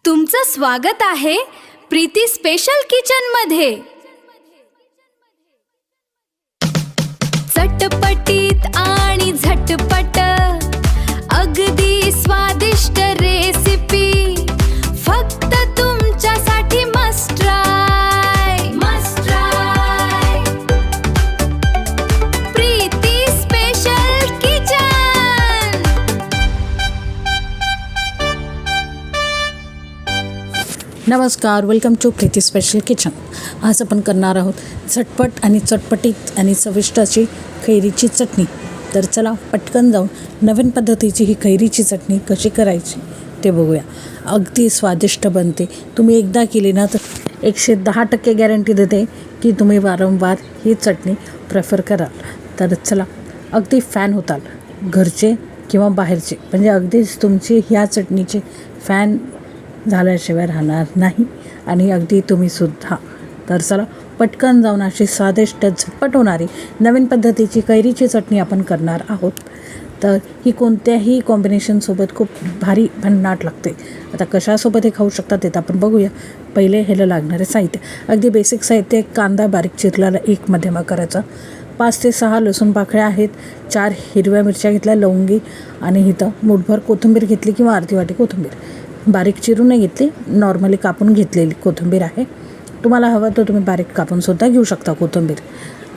तुमचं स्वागत आहे प्रीती स्पेशल किचन मध्ये। चटपटीत आणि झटपट अगदी स्वादिष्ट रेसिपी फक्त तुमच्यासाठी must try Preeti special kitchen. नमस्कार, welcome to Preeti special kitchen. आज आपण करणार आहोत झटपट आणि चटपटीत आणि चविष्ट अशी कैरीची चटणी। तर चला पटकन जाऊन नवीन पद्धतीची ही कैरीची चटणी कशी करायची ते बघूया। अगदी स्वादिष्ट बनते। तुम्ही एकदा केली ना तर 110% गॅरंटी देते की तुम्ही वारंवार ही चटणी प्रेफर कराल। तर चला, अगदी फॅन होताल, घरचे किंवा बाहेरचे, म्हणजे अगदीच तुमची ह्या चटणीचे फॅन झाल्याशिवाय राहणार नाही आणि अगदी तुम्ही सुद्धा। तर चला पटकन जाऊन अशी स्वादिष्ट झटपट होणारी नवीन पद्धतीची कैरीची चटणी आपण करणार आहोत। तर ही कोणत्याही कॉम्बिनेशनसोबत खूप भारी भन्नाट लागते। आता कशासोबत हे खाऊ शकतात ते तर आपण बघूया। पहिले ह्याला लागणारे साहित्य, अगदी बेसिक साहित्य: कांदा बारीक चिरलेला एक मध्यम आकाराचा, 5 ते 6 लसूण पाकळ्या आहेत, 4 हिरव्या मिरच्या घेतल्या, लवंगी, आणि इथं मूठभर कोथिंबीर घेतली किंवा अर्धी वाटी कोथिंबीर, बारीक चिरून नाही घेतली, नॉर्मली कापून घेतलेली कोथिंबीर आहे। तुम्हाला हवं तर तुम्ही बारीक कापूनसुद्धा घेऊ शकता कोथिंबीर।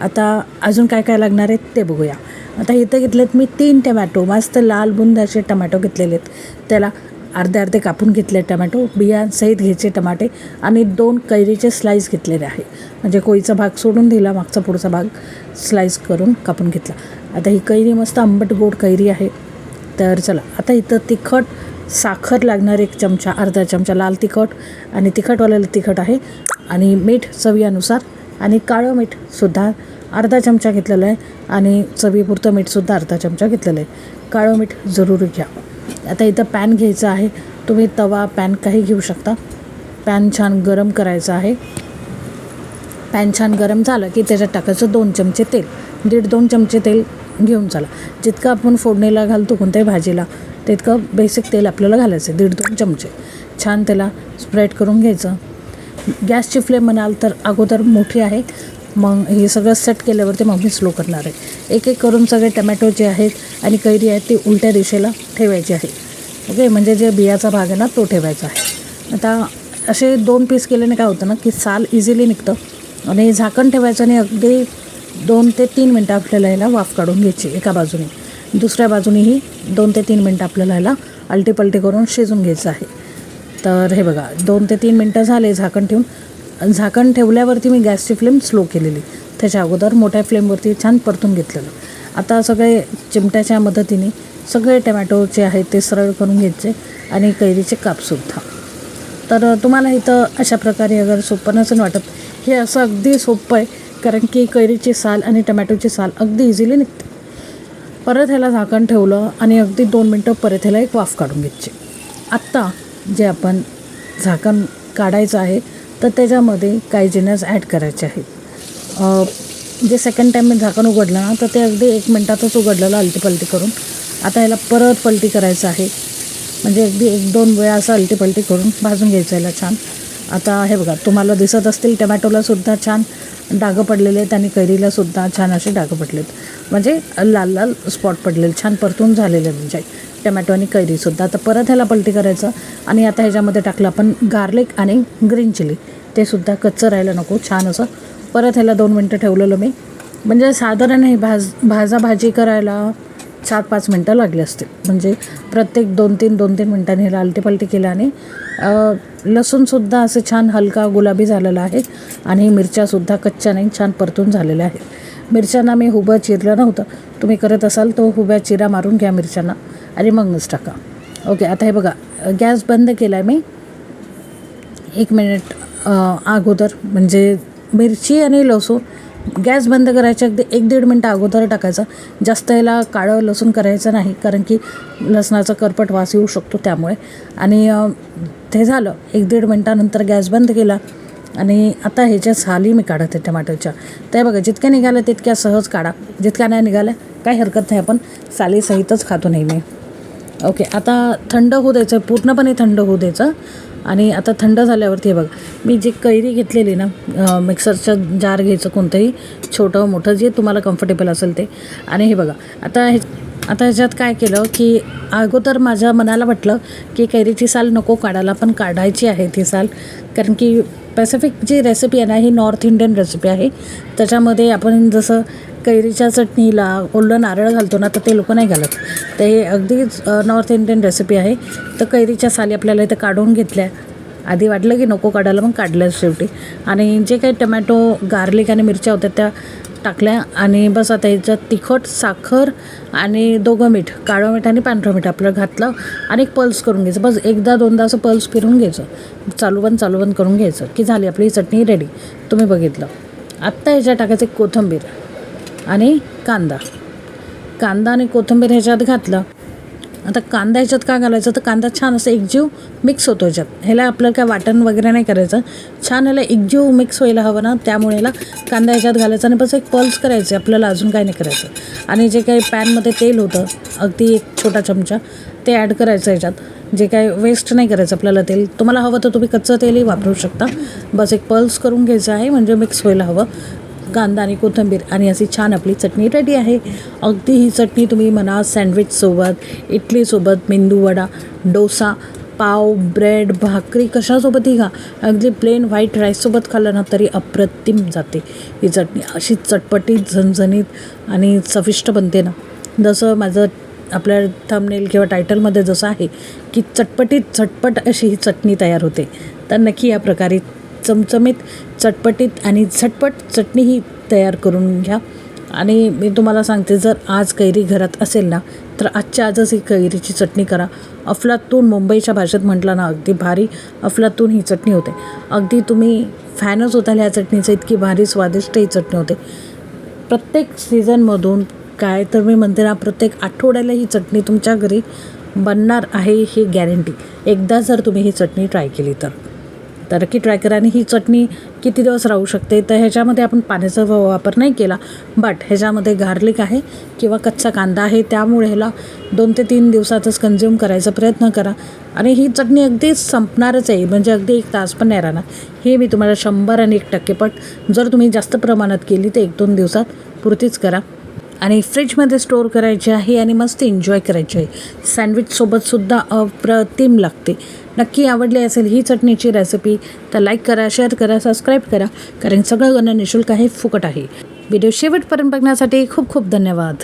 आता अजून काय काय लागणार आहेत ते बघूया। आता इथं घेतलेत मी 3 टमॅटो, मस्त लाल बुंद असे टमॅटो घेतलेले आहेत, त्याला अर्धे अर्धे कापून घेतले टमॅटो, बियांसहित घ्यायचे टमाटे, आणि 2 कैरीचे स्लाईस घेतलेले आहे, म्हणजे कोईचा भाग सोडून दिला, मागचा पुढचा भाग स्लाईस करून कापून घेतला। आता ही कैरी मस्त आंबट गोड कैरी आहे। तर चला, आता इथं तिखट, साखर लागणार 1 चमचा, अर्धा चमचा लाल तिखट, आणि तिखटवाल्याला तिखट आहे, आणि मीठ चवीनुसार, आणि काळं मीठसुद्धा अर्धा चमचा घेतलेलं आहे, आणि चवीपुरतं मीठसुद्धा अर्धा चमचा घेतलेलं आहे। काळं मीठ जरूर घ्या। आता इथं पॅन घ्यायचं आहे, तुम्ही तवा पॅन काही घेऊ शकता। पॅन छान गरम करायचं आहे। पॅन छान गरम झालं की त्याच्यात टाकायचं 2 चमचे तेल, 1.5-2 चमचे तेल घेऊन चला। जितकं आपण फोडणीला घालतो कोणत्याही भाजीला तितकं बेसिक तेल आपल्याला घालायचं, 1.5-2 चमचे। छान त्याला स्प्रेड करून घ्यायचं। गॅसची फ्लेम म्हणाल तर अगोदर मोठी आहे, मग हे सगळं सेट केल्यावरती मग मी स्लो करणार आहे। एक एक करून सगळे टमॅटो जे आहेत आणि कैरी आहेत ती उलट्या दिशेला ठेवायची आहे, ओके, म्हणजे जे बियाचा भाग आहे ना तो ठेवायचा आहे। आता असे 2 पीस केल्याने काय होतं ना की साल इझिली निघतं, आणि झाकण ठेवायचं, आणि अगदी 2 ते 3 मिनटं आपल्याला याला वाफ काढून घ्यायची एका बाजूने, दुसऱ्या बाजूनेही 2 ते 3 मिनटं आपल्याला याला आलटीपलटी करून शिजून घ्यायचं आहे। तर हे बघा, 2 ते 3 मिनटं झाले झाकण ठेवून। झाकण ठेवल्यावरती मी गॅसची फ्लेम स्लो केलेली, त्याच्या अगोदर मोठ्या फ्लेमवरती छान परतून घेतलेलं। आता सगळे चिमट्याच्या मदतीने सगळे टमॅटोचे आहेत ते सरळ करून घ्यायचे, आणि कैरीचे कापसुद्धा। तर तुम्हाला इथं अशा प्रकारे अगर सोपं नसेल वाटत, हे असं अगदी सोपं आहे, कारण की कैरीची साल आणि टमॅटोची साल अगदी इझिली निघते। परत ह्याला झाकण ठेवलं, आणि अगदी 2 मिनटं परत ह्याला एक वाफ काढून घ्यायची। आत्ता जे आपण झाकण काढायचं आहे तर त्याच्यामध्ये काही जिन्नस ॲड करायचे आहेत। जे सेकंड टाईम मी झाकण उघडलं ना तर ते अगदी 1 मिनटातच उघडलेलं आलटीपलटी करून। आता याला परत पलटी करायचं आहे, म्हणजे अगदी 1-2 वेळा असं आलटीपलटी करून भाजून घ्यायचं याला छान। आता हे बघा, तुम्हाला दिसत असतील टमॅटोलासुद्धा छान डागं पडलेले आहेत, आणि कैरीलासुद्धा छान असे डागं पडलेत, म्हणजे लाल लाल स्पॉट पडलेले, छान परतून झालेले म्हणजे टमॅटो आणि कैरीसुद्धा। आता परत ह्याला पलटी करायचं, आणि आता ह्याच्यामध्ये टाकलं आपण गार्लिक आणि ग्रीन चिली, ते सुद्धा कच्चं राहायला नको, छान असं परत ह्याला 2 मिनटं ठेवलेलं मी, म्हणजे साधारण हे भाजी करायला 4-5 मिनटं लागली असतील, म्हणजे प्रत्येक 2-3 मिनटांनी ह्याला आलटीपलटी केल्याने लसूणसुद्धा असं छान हलका गुलाबी झालेला आहे, आणि मिरच्यासुद्धा कच्च्या नाही, छान परतून झालेल्या आहेत। मिरच्यांना मी हुबं चिरलं नव्हतं, तुम्ही करत असाल तो हुब्या चिरा मारून घ्या मिरच्यांना, आणि मगच टाका, ओके। आता हे बघा, गॅस बंद केला आहे मी 1 मिनिट अगोदर, म्हणजे मिरची आणि लसूण गॅस बंद करायच्या अगदी 1-1.5 मिनटं अगोदर टाकायचं। जास्त याला काळं लसूण करायचं नाही, कारण की लसणाचा करपट वास येऊ शकतो त्यामुळे। आणि ते झालं, 1-1.5 मिनटानंतर गॅस बंद केला, आणि आता ह्याच्या साली मी काढत आहे टमॅटोच्या। तर बघा, जितक्या निघाल्या तितक्या सहज काढा, जितक्या नाही निघाल्या काही हरकत नाही, आपण सालीसहितच खातो नेहमी, ओके। आता थंड होऊ द्यायचं, पूर्णपणे थंड होऊ द्यायचं, आणि आता थंड झाल्यावरती हे बघा, मी जी कैरी घेतलेली ना, मिक्सरचं जार घ्यायचं कोणतंही, छोटं मोठं जे तुम्हाला कम्फर्टेबल असेल ते. आणि हे बघा, आता ह्याच्यात काय केलं की अगोदर माझ्या मनाला वाटलं की कैरीची साल नको काढायला, पण काढायची आहे ती साल, कारण की पॅसिफिक जी रेसिपी आहे ना, ही नॉर्थ इंडियन रेसिपी आहे. त्याच्यामध्ये आपण जसं कैरीच्या चटणीला ओलं नारळ घालतो ना, तर ते लोक नाही घालत. तर हे अगदीच नॉर्थ इंडियन रेसिपी आहे. तर कैरीच्या साली आपल्याला इथं काढून घेतल्या. आधी वाटलं की नको काढायला, मग काढल्या शेवटी. आणि जे काही टमॅटो, गार्लिक आणि मिरच्या होत्या त्या टाकल्या. आणि बस आता ह्याच्यात तिखट, साखर आणि 2 मीठ, काळं मीठ आणि पांढरं मीठ आपलं घातलं आणि एक पल्स करून घ्यायचं. बस एकदा दोनदा असं पल्स फिरून घ्यायचं, चालू बंद करून घ्यायचं की झाली आपली चटणी रेडी. तुम्ही बघितलं. आत्ता ह्याच्यात टाकायचं कोथिंबीर आणि कांदा आणि कोथिंबीर ह्याच्यात घातलं. आता कांदा ह्याच्यात का घालायचं, तर कांदा छान असं एकजीव मिक्स होतो ह्याच्यात. ह्याला आपलं काय वाटण वगैरे नाही करायचं, छान ह्याला एकजीव मिक्स व्हायला हवं ना, त्यामुळे ह्याला कांदा ह्याच्यात घालायचा आणि बस एक पल्स करायचे, आपल्याला अजून काय नाही करायचं. आणि जे काही पॅनमध्ये तेल होतं, अगदी 1 छोटा चमचा ते ॲड करायचं ह्याच्यात. जे काय वेस्ट नाही करायचं आपल्याला तेल. तुम्हाला हवं तर तुम्ही कच्चं तेलही वापरू शकता. बस एक पल्स करून घ्यायचं आहे, म्हणजे मिक्स व्हायला हवं कांदा आणि कोथिंबीर. आणि अशी छान आपली चटणी रेडी आहे. अगदी ही चटणी तुम्ही म्हणा सँडविचसोबत, इडलीसोबत, मेंदूवडा, डोसा, पाव, ब्रेड, भाकरी कशासोबतही खा, अगदी प्लेन व्हाईट राईससोबत खाल्लं ना तरी अप्रतिम जाते ही चटणी. अशी चटपटीत, झणझणीत आणि चविष्ट बनते ना, जसं माझं आपल्या थंबनेल किंवा टायटलमध्ये जसं आहे की चटपटीत झटपट अशी ही चटणी तयार होते. तर नक्की या प्रकारे चमचमीत, चटपटीत आणि झटपट चटणी ही तयार करून घ्या. आणि मी तुम्हाला सांगते, जर आज कैरी घरात असेल ना, तर आजच्या आजच ही कैरीची चटणी करा. अफलातून, मुंबईच्या भाषेत म्हटलं ना, अगदी भारी अफलातून ही चटणी होते. अगदी तुम्ही फॅनच होताल ह्या चटणीचं, इतकी भारी स्वादिष्ट ही चटणी होते. प्रत्येक सीझनमधून काय तर मी म्हणते ना, प्रत्येक आठवड्याला ही चटणी तुमच्या घरी बनणार आहे, ही गॅरंटी. एकदा जर तुम्ही ही चटणी ट्राय केली तर की ट्राय करा. आणि ही चटणी किती दिवस राहू शकते, तर ह्याच्यामध्ये आपण पाण्याचा वापर नाही केला, बट ह्याच्यामध्ये गार्लिक आहे किंवा कच्चा कांदा आहे, त्यामुळे ह्याला 2 ते 3 दिवसातच कंझ्युम करायचा प्रयत्न करा. आणि ही चटणी अगदी संपणारच आहे, म्हणजे अगदी 1 तास पण नाही राहणार. हे मी तुम्हाला 100 आणि 1% पट जर तुम्ही जास्त प्रमाणात केली तर 1-2 दिवसात पुरतीच करा. आणि फ्रीजमध्ये स्टोअर करायची आहे आणि मस्त एन्जॉय करायची आहे. सँडविचसोबतसुद्धा अप्रतिम लागते. नक्की आवडली असेल ही चटणीची रेसिपी तर लाईक करा, शेअर करा, सबस्क्राईब करा, कारण सगळं करणं निःशुल्क आहे, फुकट आहे. व्हिडिओ शेवटपर्यंत बघण्यासाठी खूप खूप धन्यवाद.